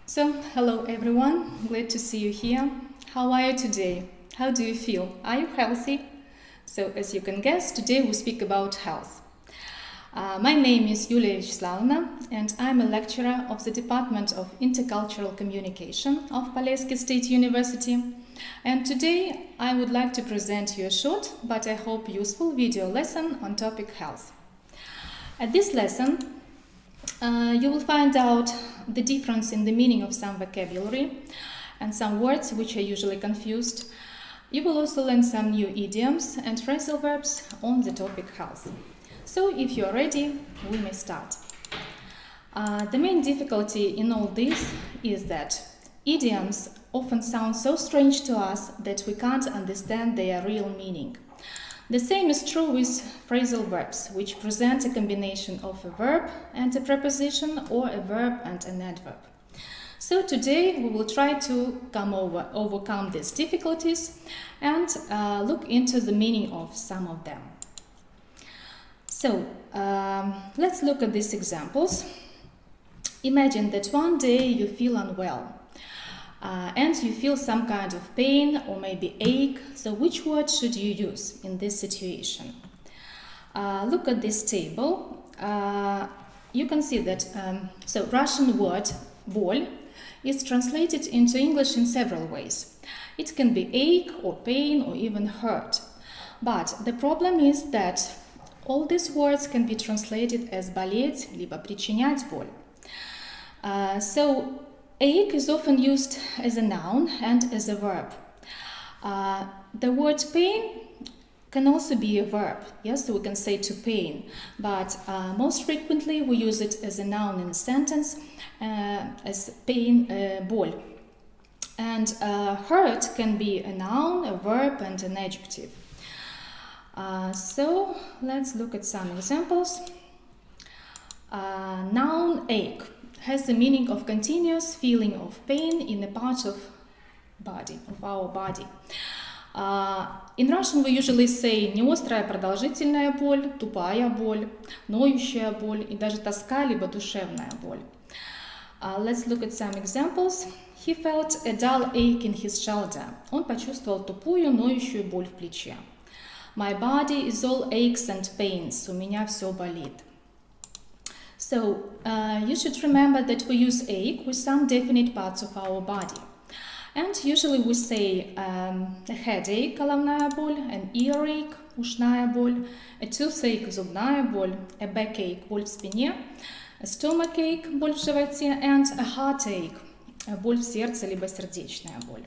So, hello everyone, glad to see you here. How are you today? How do you feel? Are you healthy? So, as you can guess, today we speak about health. My name is Yulia Vячеславовна, and I'm a lecturer of the Department of Intercultural Communication of Polesky State University. And today I would like to present you a short, but I hope useful video lesson on topic health. At this lesson, you will find out the difference in the meaning of some vocabulary and some words which are usually confused. You will also learn some new idioms and phrasal verbs on the topic health. So if you are ready, we may start. The main difficulty in all this is that idioms often sound so strange to us that we can't understand their real meaning. The same is true with phrasal verbs, which present a combination of a verb and a preposition or a verb and an adverb. So today we will try to overcome these difficulties and look into the meaning of some of them. So let's look at these examples. Imagine that one day you feel unwell. And you feel some kind of pain or maybe ache. So which word should you use in this situation? Look at this table. You can see that Russian word "боль" is translated into English in several ways. It can be ache or pain or even hurt. But the problem is that all these words can be translated as болеть, либо причинять боль. Ache is often used as a noun and as a verb. The word pain can also be a verb. Yes, so we can say to pain, but most frequently we use it as a noun in a sentence as pain, боль. And hurt can be a noun, a verb, and an adjective. So let's look at some examples. Noun ache has the meaning of continuous feeling of pain in a part of our body. In Russian we usually say не острая продолжительная боль, тупая боль, ноющая боль и даже тоска либо душевная боль. Let's look at some examples. He felt a dull ache in his shoulder. Он почувствовал тупую, ноющую боль в плече. My body is all aches and pains. У меня все болит. So, you should remember that we use ache with some definite parts of our body. And usually we say a headache, головная боль, an earache, ушная боль, a toothache, зубная боль, a backache, боль в спине, a stomachache, боль в животе, and a heartache, боль в сердце, либо сердечная боль.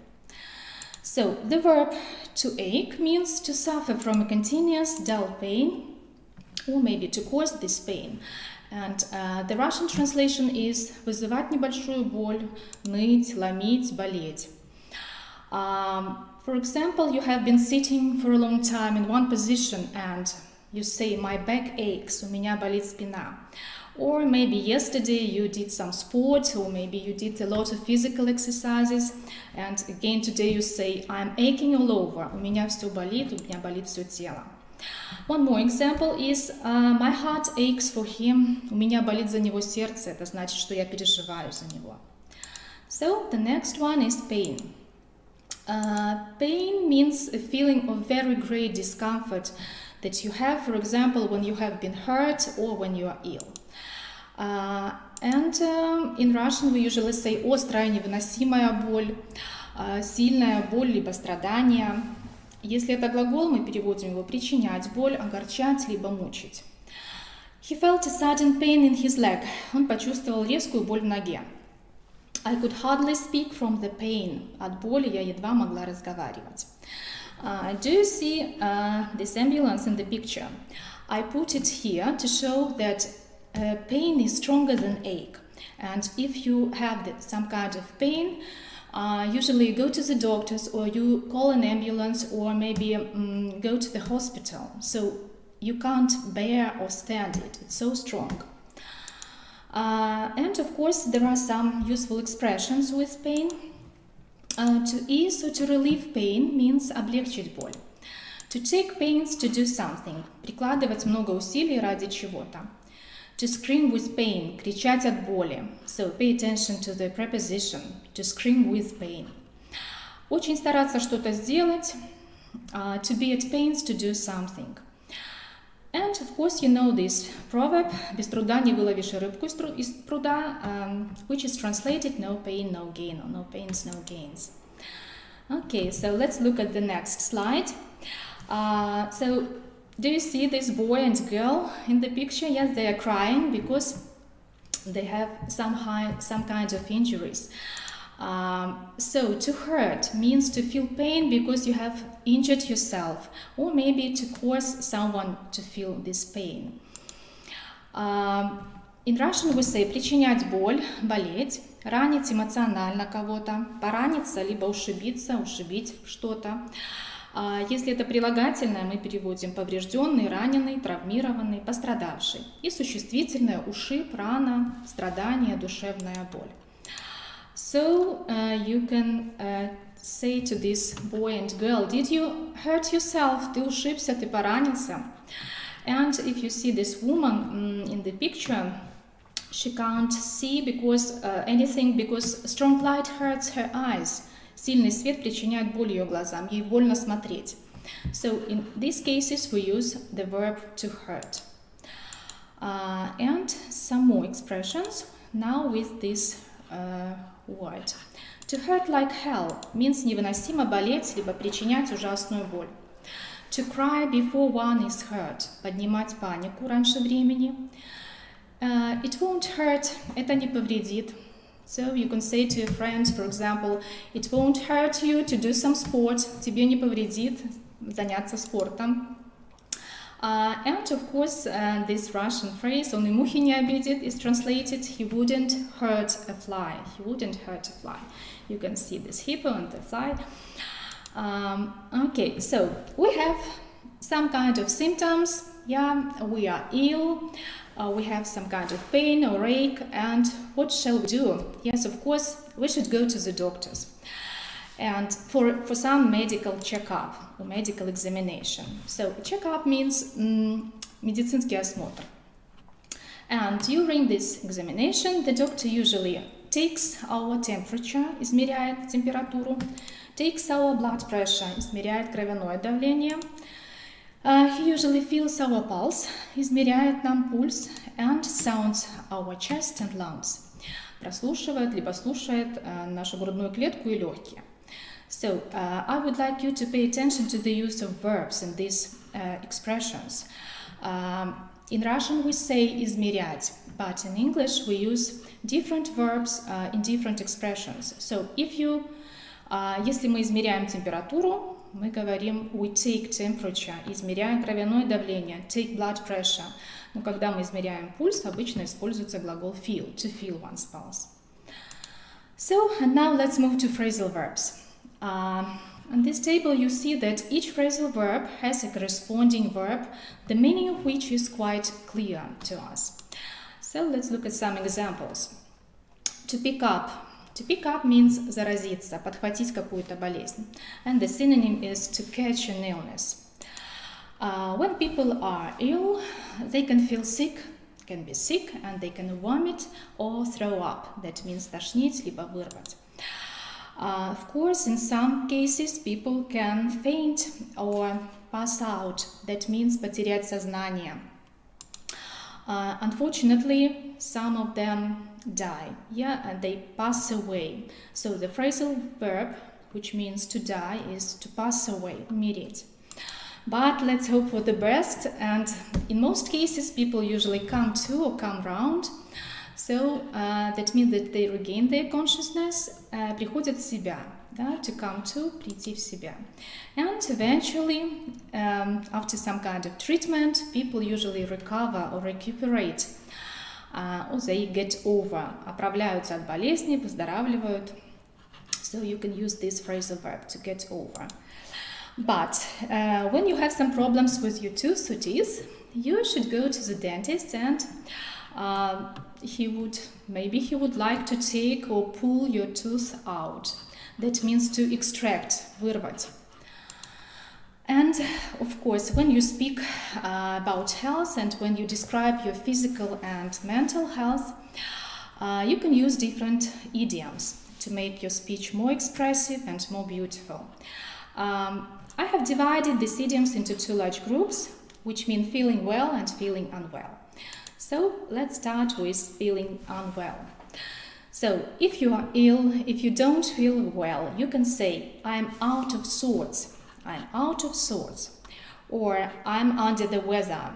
So, the verb to ache means to suffer from a continuous dull pain, or maybe to cause this pain. And the Russian translation is вызывать небольшую боль, ныть, ломить, болеть. For example, you have been sitting for a long time in one position and you say, my back aches, у меня болит спина. Or maybe yesterday you did some sport, or maybe you did a lot of physical exercises, and again today you say, I'm aching all over, у меня все болит, у меня болит все тело. One more example is my heart aches for him. У меня болит за него сердце. Это значит, что я переживаю за него. So the next one is pain. Pain means a feeling of very great discomfort that you have, for example, when you have been hurt or when you are ill. And in Russian we usually say острая невыносимая боль, сильная боль либо страдание. Если это глагол, мы переводим его причинять боль, огорчать, либо мучить. He felt a sudden pain in his leg. Он почувствовал резкую боль в ноге. I could hardly speak from the pain. От боли я едва могла разговаривать. Do you see this ambulance in the picture? I put it here to show that pain is stronger than ache. And if you have some kind of pain, usually you go to the doctors or you call an ambulance or maybe go to the hospital. So you can't bear or stand it. It's so strong. And of course there are some useful expressions with pain. To ease or to relieve pain means облегчить боль. To take pains to do something. Прикладывать много усилий ради чего-то. To scream with pain, кричать от боли. So pay attention to the preposition, to scream with pain. Очень стараться что-то сделать, to be at pains to do something. And of course you know this proverb, без труда не выловишь рыбку из пруда, which is translated no pain, no gain, or no pains, no gains. Okay, so let's look at the next slide. So do you see this boy and girl in the picture? Yes, they are crying because they have some kind of injuries. So to hurt means to feel pain because you have injured yourself, or maybe to cause someone to feel this pain. In Russian we say причинять боль, болеть, ранить эмоционально кого-то, пораниться, либо ушибиться, ушибить что-то. Если это прилагательное, мы переводим поврежденный, раненый, травмированный, пострадавший. И существительное ушиб, рана, страдание, душевная боль. So you can say to this boy and girl, did you hurt yourself? Ты ушибся, ты поранился. And if you see this woman in the picture, she can't see anything because strong light hurts her eyes. Сильный свет причиняет боль ее глазам, ей больно смотреть. So in these cases we use the verb to hurt. And some more expressions now with this word. To hurt like hell means невыносимо болеть, либо причинять ужасную боль. To cry before one is hurt, поднимать панику раньше времени. It won't hurt, это не повредит. So you can say to your friends, for example, it won't hurt you to do some sport, тебе не повредит заняться спортом. And of course, this Russian phrase, он и мухи не обидит, is translated, he wouldn't hurt a fly. He wouldn't hurt a fly. You can see this hippo and the fly. Okay, so we have some kind of symptoms. Yeah, we are ill. We have some kind of pain or ache, and what shall we do? Yes, of course, we should go to the doctors. And for some medical checkup or medical examination. So checkup means медицинский осмотр. And during this examination, the doctor usually takes our temperature, измеряет температуру, takes our blood pressure, измеряет кровяное давление. He usually feels our pulse, измеряет нам пульс, and sounds our chest and lungs. Прослушивает, либо слушает нашу грудную клетку и легкие. So, I would like you to pay attention to the use of verbs in these expressions. In Russian we say измерять, but in English we use different verbs in different expressions. So, если мы измеряем температуру, мы говорим we take temperature, измеряем кровяное давление, take blood pressure. Но когда мы измеряем пульс, обычно используется глагол feel, to feel one's pulse. So, and now let's move to phrasal verbs. On this table you see that each phrasal verb has a corresponding verb, the meaning of which is quite clear to us. So, let's look at some examples. To pick up. To pick up means заразиться, подхватить какую-то болезнь. And the synonym is to catch an illness. When people are ill, they can feel sick, can be sick, and they can vomit or throw up. That means тошнить, либо вырвать. Of course, in some cases, people can faint or pass out. That means потерять сознание. Unfortunately, some of them die, and they pass away. So the phrasal verb, which means to die, is to pass away, умереть. But let's hope for the best, and in most cases, people usually come to or come round. So that means that they regain their consciousness, приходят в себя, to come to, прийти в себя. And eventually, after some kind of treatment, people usually recover or recuperate, or they get over, оправляются от болезни, выздоравливают. So you can use this phrasal verb, to get over. But when you have some problems with your tooth or teeth, you should go to the dentist, and he would like to take or pull your tooth out. That means to extract, вырвать. And of course, when you speak about health and when you describe your physical and mental health, you can use different idioms to make your speech more expressive and more beautiful. I have divided these idioms into two large groups, which mean feeling well and feeling unwell. So let's start with feeling unwell. So if you are ill, if you don't feel well, you can say, I'm out of sorts, I'm out of sorts, or I'm under the weather,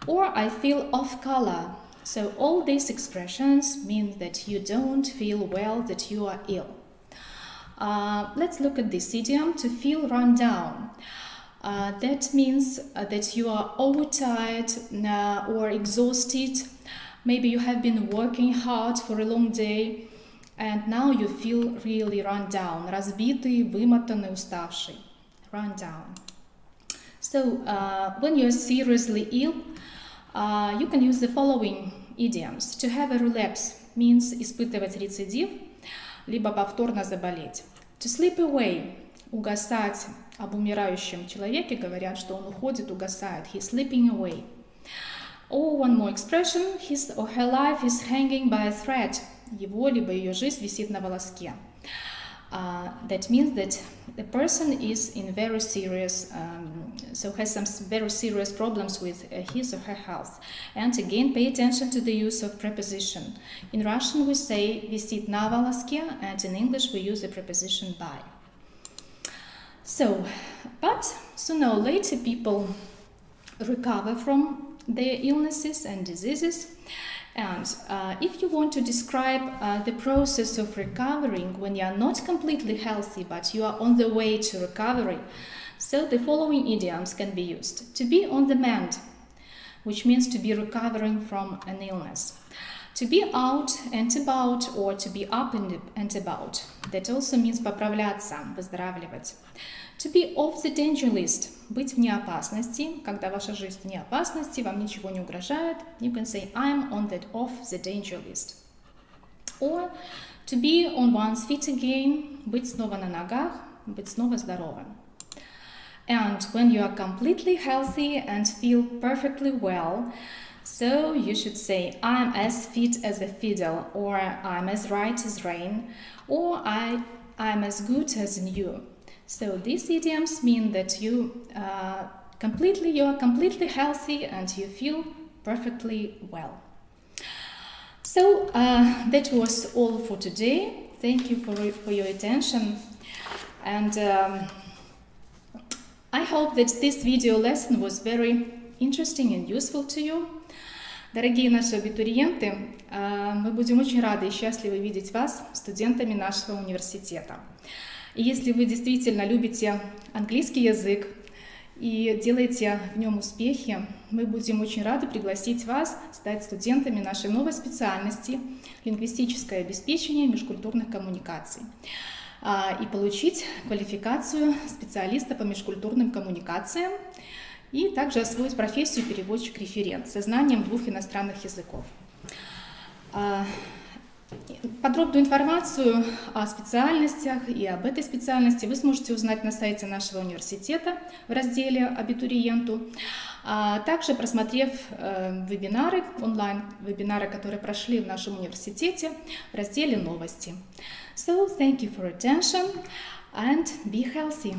or I feel off color. So all these expressions mean that you don't feel well, that you are ill. Let's look at this idiom, to feel run down. That means that you are overtired or exhausted. Maybe you have been working hard for a long day, and now you feel really run down. Разбитый, вымотанный, уставший. Run down. So when you're seriously ill, you can use the following idioms. To have a relapse means испытывать рецидив, либо повторно заболеть. To slip away, угасать. Об умирающем человеке говорят, что он уходит, угасает. He's slipping away. Or one more expression, his or her life is hanging by a thread. Его либо ее жизнь висит на волоске. That means that the person is in very serious, so has some very serious problems with his or her health. And again, pay attention to the use of preposition. In Russian we say висит на волоске, and in English we use the preposition by. So, but sooner or later people recover from their illnesses and diseases. And if you want to describe the process of recovering when you are not completely healthy, but you are on the way to recovery, so the following idioms can be used. To be on the mend, which means to be recovering from an illness. To be out and about, or to be up and about. That also means поправляться, выздоравливать. To be off the danger list, быть вне опасности, когда ваша жизнь вне опасности, вам ничего не угрожает. You can say, I'm on that off the danger list. Or to be on one's feet again, быть снова на ногах, быть снова здоровым. And when you are completely healthy and feel perfectly well, so you should say, I'm as fit as a fiddle, or I'm as right as rain, or I'm as good as new. So these idioms mean that you are completely healthy and you feel perfectly well. So that was all for today. Thank you for your attention. And I hope that this video lesson was very interesting and useful to you. Дорогие наши абитуриенты, мы будем очень рады и счастливы видеть вас студентами нашего университета. И если вы действительно любите английский язык и делаете в нем успехи, мы будем очень рады пригласить вас стать студентами нашей новой специальности «Лингвистическое обеспечение межкультурных коммуникаций» и получить квалификацию специалиста по межкультурным коммуникациям и также освоить профессию переводчик-референт со знанием 2 иностранных языков. Подробную информацию о специальностях и об этой специальности вы сможете узнать на сайте нашего университета в разделе «Абитуриенту», также просмотрев вебинары, онлайн-вебинары, которые прошли в нашем университете в разделе «Новости». So, thank you for attention and be healthy.